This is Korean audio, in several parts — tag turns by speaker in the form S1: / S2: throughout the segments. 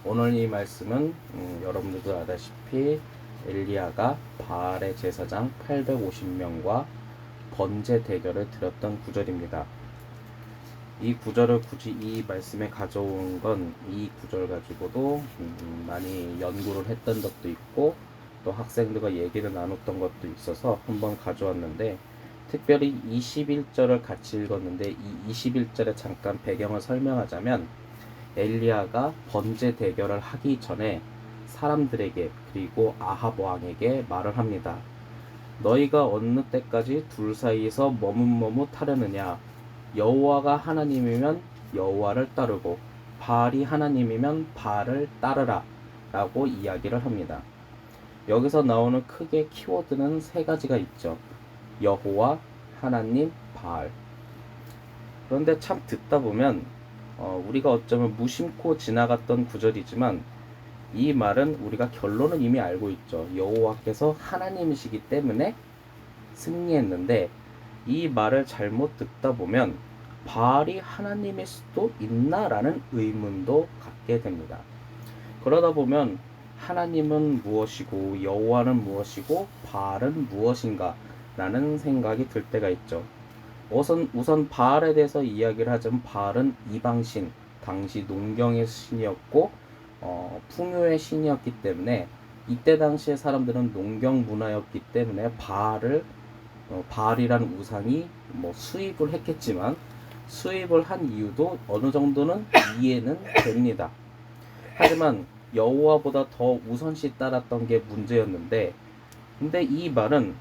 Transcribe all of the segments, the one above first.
S1: 오늘 이 말씀은 여러분들도 아다시피 엘리야가 바알의 제사장 850명과 번제 대결을 드렸던 구절입니다. 이 구절을 굳이 이 말씀에 가져온 건 이 구절 가지고도 많이 연구를 했던 적도 있고 또 학생들과 얘기를 나눴던 것도 있어서 한번 가져왔는데, 특별히 21절을 같이 읽었는데 이 21절에 잠깐 배경을 설명하자면, 엘리야가 번제 대결을 하기 전에 사람들에게 그리고 아합 왕에게 말을 합니다. 너희가 어느 때까지 둘 사이에서 머뭇머뭇하려느냐? 여호와가 하나님이면 여호와를 따르고 바알이 하나님이면 바알을 따르라 라고 이야기를 합니다. 여기서 나오는 크게 키워드는 세 가지가 있죠. 여호와, 하나님, 바알. 그런데 참 듣다 보면 우리가 어쩌면 무심코 지나갔던 구절이지만, 이 말은 우리가 결론은 이미 알고 있죠. 여호와께서 하나님이시기 때문에 승리했는데, 이 말을 잘못 듣다 보면 바알이 하나님일 수도 있나라는 의문도 갖게 됩니다. 그러다 보면 하나님은 무엇이고 여호와는 무엇이고 바알은 무엇인가 라는 생각이 들 때가 있죠. 우선 바알에 대해서 이야기를 하자면, 바알은 이방신, 당시 농경의 신이었고 풍요의 신이었기 때문에, 이때 당시의 사람들은 농경 문화였기 때문에 바알이라는 우상이 수입을 했겠지만, 수입을 한 이유도 어느 정도는 이해는 됩니다. 하지만 여호와보다 더 우선시 따랐던 게 문제였는데, 근데 이 말은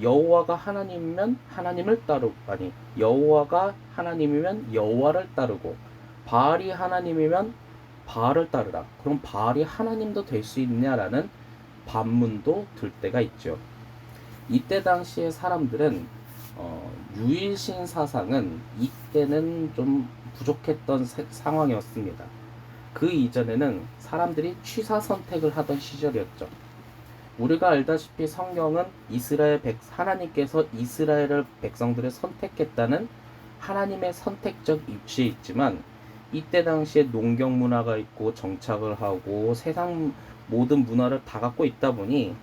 S1: 여호와가 하나님이면 하나님을 따르고, 아니, 여호와가 하나님이면 여호와를 따르고 바알이 하나님이면 바알을 따르라. 그럼 바알이 하나님도 될 수 있냐라는 반문도 들 때가 있죠. 이때 당시의 사람들은 유일신 사상은 이때는 좀 부족했던 상황이었습니다. 그 이전에는 사람들이 취사 선택을 하던 시절이었죠. 우리가 알다시피 성경은 하나님께서 이스라엘을 백성들을 선택했다는 하나님의 선택적 입시에 있지만, 이때 당시에 농경 문화가 있고 정착을 하고 세상 모든 문화를 다 갖고 있다 보니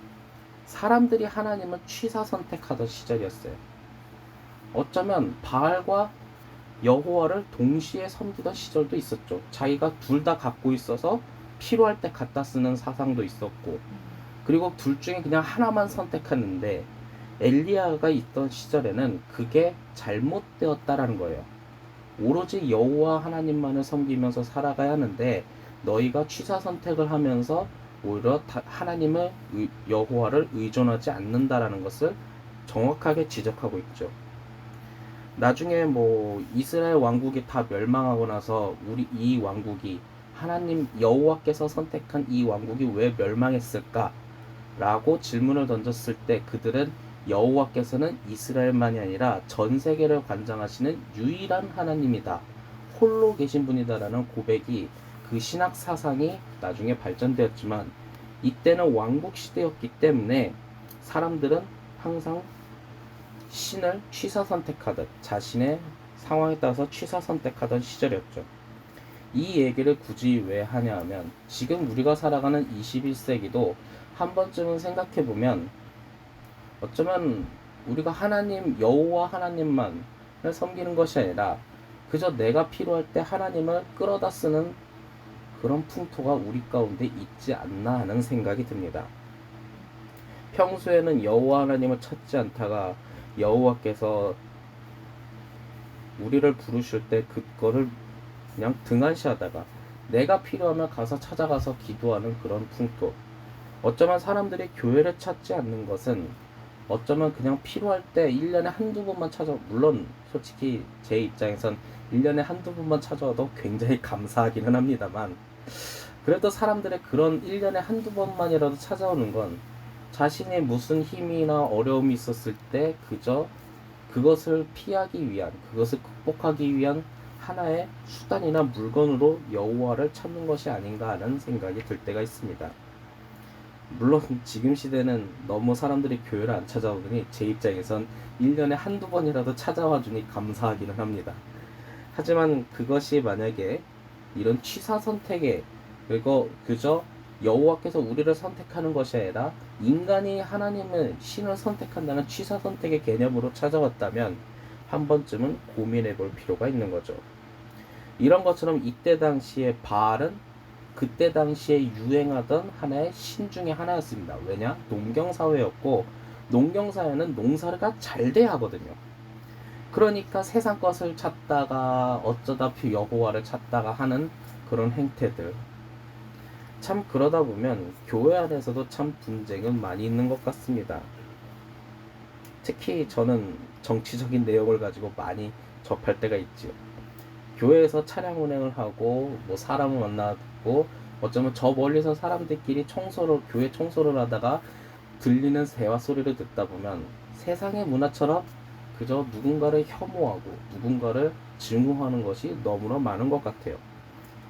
S1: 사람들이 하나님을 취사 선택하던 시절이었어요. 어쩌면 바알과 여호와를 동시에 섬기던 시절도 있었죠. 자기가 둘 다 갖고 있어서 필요할 때 갖다 쓰는 사상도 있었고, 그리고 둘 중에 그냥 하나만 선택하는데, 엘리야가 있던 시절에는 그게 잘못되었다라는 거예요. 오로지 여호와 하나님만을 섬기면서 살아가야 하는데, 너희가 취사 선택을 하면서 오히려 하나님을 여호와를 의존하지 않는다라는 것을 정확하게 지적하고 있죠. 나중에 이스라엘 왕국이 다 멸망하고 나서 이 왕국이, 하나님 여호와께서 선택한 이 왕국이 왜 멸망했을까? 라고 질문을 던졌을 때, 그들은 여호와께서는 이스라엘만이 아니라 전 세계를 관장하시는 유일한 하나님이다, 홀로 계신 분이다라는 고백이, 그 신학 사상이 나중에 발전되었지만, 이때는 왕국 시대였기 때문에 사람들은 항상 신을 취사 선택하듯 자신의 상황에 따라서 취사 선택하던 시절이었죠. 이 얘기를 굳이 왜 하냐 하면, 지금 우리가 살아가는 21세기도 한 번쯤은 생각해 보면, 어쩌면 우리가 여호와 하나님만을 섬기는 것이 아니라 그저 내가 필요할 때 하나님을 끌어다 쓰는 그런 풍토가 우리 가운데 있지 않나 하는 생각이 듭니다. 평소에는 여호와 하나님을 찾지 않다가 여호와께서 우리를 부르실 때 그거를 그냥 등한시하다가 내가 필요하면 찾아가서 기도하는 그런 풍토. 어쩌면 사람들이 교회를 찾지 않는 것은, 어쩌면 그냥 필요할 때 1년에 한두 번만 물론 솔직히 제 입장에선 1년에 한두 번만 찾아와도 굉장히 감사하기는 합니다만, 그래도 사람들의 그런 1년에 한두 번만이라도 찾아오는 건 자신이 무슨 힘이나 어려움이 있었을 때 그저 그것을 피하기 위한, 그것을 극복하기 위한 하나의 수단이나 물건으로 여호와를 찾는 것이 아닌가 하는 생각이 들 때가 있습니다. 물론 지금 시대는 너무 사람들이 교회를 안 찾아오더니 제 입장에선 1년에 한두 번이라도 찾아와 주니 감사하기는 합니다. 하지만 그것이 만약에 이런 취사 선택에 그리고 그저 여호와께서 우리를 선택하는 것이 아니라 인간이 하나님을 신을 선택한다는 취사 선택의 개념으로 찾아왔다면 한 번쯤은 고민해 볼 필요가 있는 거죠. 이런 것처럼 이때 당시에 바알은 그때 당시에 유행하던 하나의 신 중에 하나였습니다. 왜냐? 농경사회였고 농경사회는 농사가 잘 돼야 하거든요. 그러니까 세상 것을 찾다가 어쩌다 여호와를 찾다가 하는 그런 행태들. 참 그러다 보면 교회 안에서도 참 분쟁은 많이 있는 것 같습니다. 특히 저는 정치적인 내용을 가지고 많이 접할 때가 있지요. 교회에서 차량 운행을 하고 뭐 사람을 만나고 어쩌면 저 멀리서 사람들끼리 교회 청소를 하다가 들리는 대화 소리를 듣다 보면 세상의 문화처럼 그저 누군가를 혐오하고 누군가를 증오하는 것이 너무나 많은 것 같아요.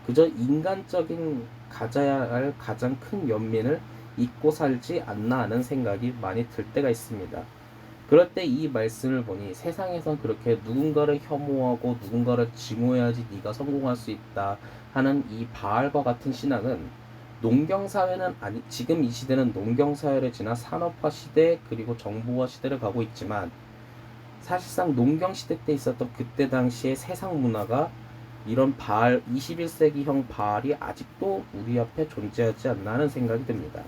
S1: 그저 인간적인 가져야 할 가장 큰 연민을 잊고 살지 않나 하는 생각이 많이 들 때가 있습니다. 그럴 때 이 말씀을 보니 세상에선 그렇게 누군가를 혐오하고 누군가를 증오해야지 네가 성공할 수 있다 하는 이 바알과 같은 신앙은 농경사회는 아니, 지금 이 시대는 농경사회를 지나 산업화 시대 그리고 정보화 시대를 가고 있지만 사실상 농경시대 때 있었던 그때 당시의 세상 문화가 이런 바알, 21세기형 바알이 아직도 우리 앞에 존재하지 않나 하는 생각이 듭니다.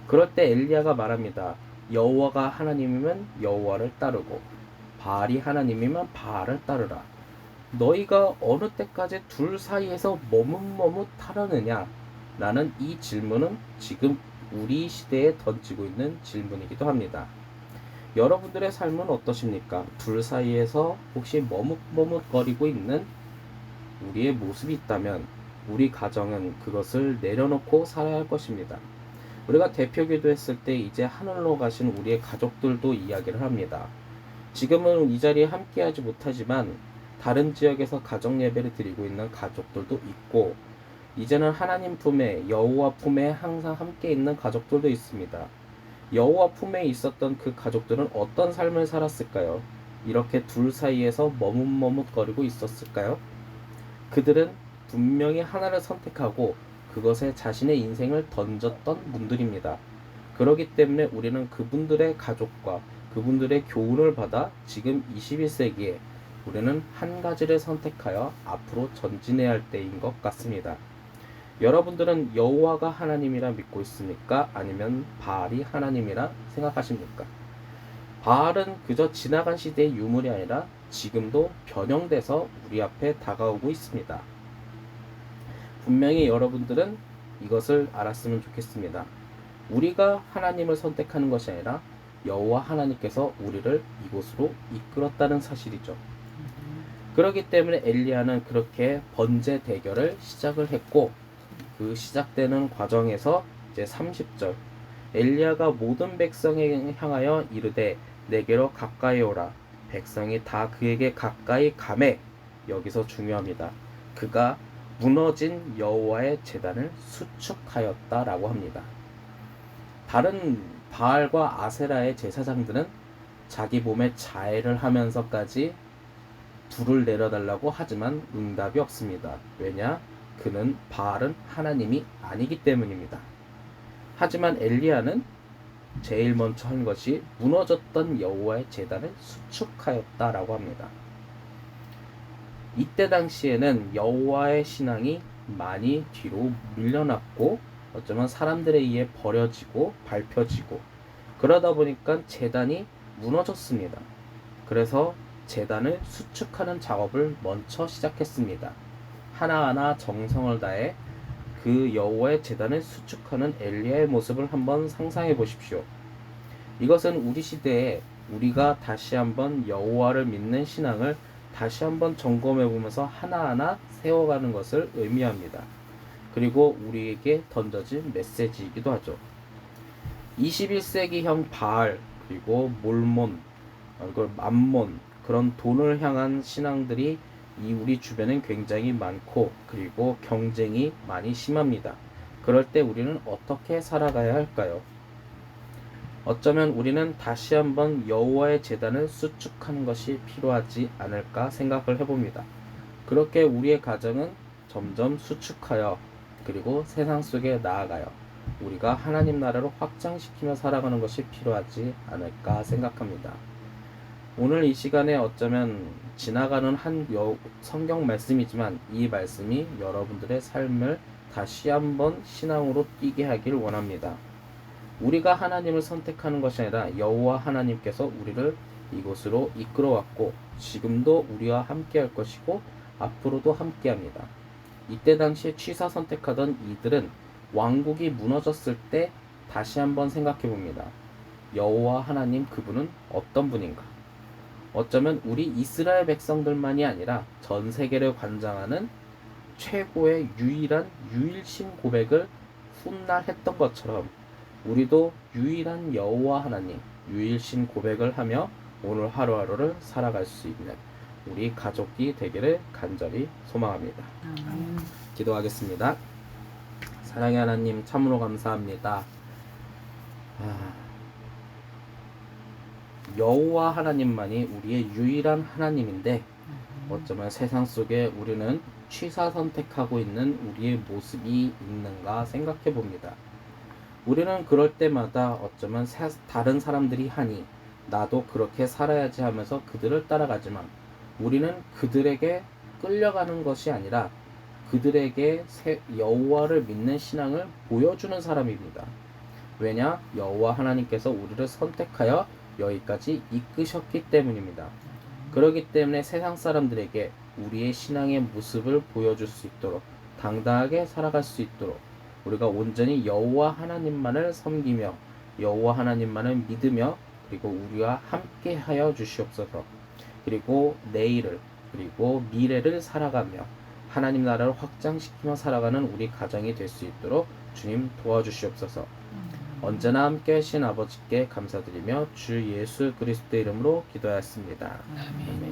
S1: 그럴 때 엘리야가 말합니다. 여호와가 하나님이면 여호와를 따르고 바알이 하나님이면 바알을 따르라. 너희가 어느 때까지 둘 사이에서 머뭇머뭇하려느냐? 라는 이 질문은 지금 우리 시대에 던지고 있는 질문이기도 합니다. 여러분들의 삶은 어떠십니까? 둘 사이에서 혹시 머뭇머뭇거리고 있는 우리의 모습이 있다면 우리 가정은 그것을 내려놓고 살아야 할 것입니다. 우리가 대표기도 했을 때 이제 하늘로 가신 우리의 가족들도 이야기를 합니다. 지금은 이 자리에 함께하지 못하지만 다른 지역에서 가정 예배를 드리고 있는 가족들도 있고 이제는 하나님 품에 여호와 품에 항상 함께 있는 가족들도 있습니다. 여호와 품에 있었던 그 가족들은 어떤 삶을 살았을까요? 이렇게 둘 사이에서 머뭇머뭇거리고 있었을까요? 그들은 분명히 하나를 선택하고 그것에 자신의 인생을 던졌던 분들입니다. 그렇기 때문에 우리는 그분들의 가족과 그분들의 교훈을 받아 지금 21세기에 우리는 한 가지를 선택하여 앞으로 전진해야 할 때인 것 같습니다. 여러분들은 여호와가 하나님이라 믿고 있습니까? 아니면 바알이 하나님이라 생각하십니까? 바알은 그저 지나간 시대의 유물이 아니라 지금도 변형돼서 우리 앞에 다가오고 있습니다. 분명히 여러분들은 이것을 알았으면 좋겠습니다. 우리가 하나님을 선택하는 것이 아니라 여호와 하나님께서 우리를 이곳으로 이끌었다는 사실이죠. 그렇기 때문에 엘리야는 그렇게 번제 대결을 시작을 했고 그 시작되는 과정에서 이제 30절 엘리야가 모든 백성에 향하여 이르되 내게로 가까이 오라. 백성이 다 그에게 가까이 가매. 여기서 중요합니다. 그가 무너진 여호와의 제단을 수축하였다라고 합니다. 다른 바알과 아세라의 제사장들은 자기 몸에 자해를 하면서까지 불을 내려달라고 하지만 응답이 없습니다. 왜냐? 그는 바알은 하나님이 아니기 때문입니다. 하지만 엘리야는 제일 먼저 한 것이 무너졌던 여호와의 제단을 수축하였다라고 합니다. 이때 당시에는 여호와의 신앙이 많이 뒤로 밀려났고 어쩌면 사람들에 의해 버려지고 밟혀지고 그러다 보니까 제단이 무너졌습니다. 그래서 제단을 수축하는 작업을 먼저 시작했습니다. 하나하나 정성을 다해 그 여호와의 제단을 수축하는 엘리야의 모습을 한번 상상해 보십시오. 이것은 우리 시대에 우리가 다시 한번 여호와를 믿는 신앙을 다시 한번 점검해 보면서 하나하나 세워가는 것을 의미합니다. 그리고 우리에게 던져진 메시지이기도 하죠. 21세기형 바알 그리고 몰몬, 맘몬 그런 돈을 향한 신앙들이 우리 주변엔 굉장히 많고 그리고 경쟁이 많이 심합니다. 그럴 때 우리는 어떻게 살아가야 할까요? 어쩌면 우리는 다시 한번 여호와의 제단을 수축하는 것이 필요하지 않을까 생각을 해봅니다. 그렇게 우리의 가정은 점점 수축하여 그리고 세상 속에 나아가요. 우리가 하나님 나라를 확장시키며 살아가는 것이 필요하지 않을까 생각합니다. 오늘 이 시간에 어쩌면 지나가는 성경 말씀이지만 이 말씀이 여러분들의 삶을 다시 한번 신앙으로 뛰게 하길 원합니다. 우리가 하나님을 선택하는 것이 아니라 여호와 하나님께서 우리를 이곳으로 이끌어왔고 지금도 우리와 함께 할 것이고 앞으로도 함께 합니다. 이때 당시에 취사 선택하던 이들은 왕국이 무너졌을 때 다시 한번 생각해 봅니다. 여호와 하나님 그분은 어떤 분인가? 어쩌면 우리 이스라엘 백성들만이 아니라 전 세계를 관장하는 최고의 유일한 유일신 고백을 훗날 했던 것처럼 우리도 유일한 여호와 하나님 유일신 고백을 하며 오늘 하루하루를 살아갈 수 있는 우리 가족이 되기를 간절히 소망합니다. 기도하겠습니다. 사랑의 하나님 참으로 감사합니다. 여호와 하나님만이 우리의 유일한 하나님인데 어쩌면 세상 속에 우리는 취사 선택하고 있는 우리의 모습이 있는가 생각해 봅니다. 우리는 그럴 때마다 어쩌면 다른 사람들이 하니 나도 그렇게 살아야지 하면서 그들을 따라가지만 우리는 그들에게 끌려가는 것이 아니라 그들에게 여호와를 믿는 신앙을 보여주는 사람입니다. 왜냐? 여호와 하나님께서 우리를 선택하여 여기까지 이끄셨기 때문입니다. 그렇기 때문에 세상 사람들에게 우리의 신앙의 모습을 보여줄 수 있도록 당당하게 살아갈 수 있도록 우리가 온전히 여호와 하나님만을 섬기며 여호와 하나님만을 믿으며 그리고 우리와 함께 하여 주시옵소서. 그리고 내일을 그리고 미래를 살아가며 하나님 나라를 확장시키며 살아가는 우리 가정이 될 수 있도록 주님 도와주시옵소서. 언제나 함께 하신 아버지께 감사드리며 주 예수 그리스도의 이름으로 기도하였습니다. 아멘.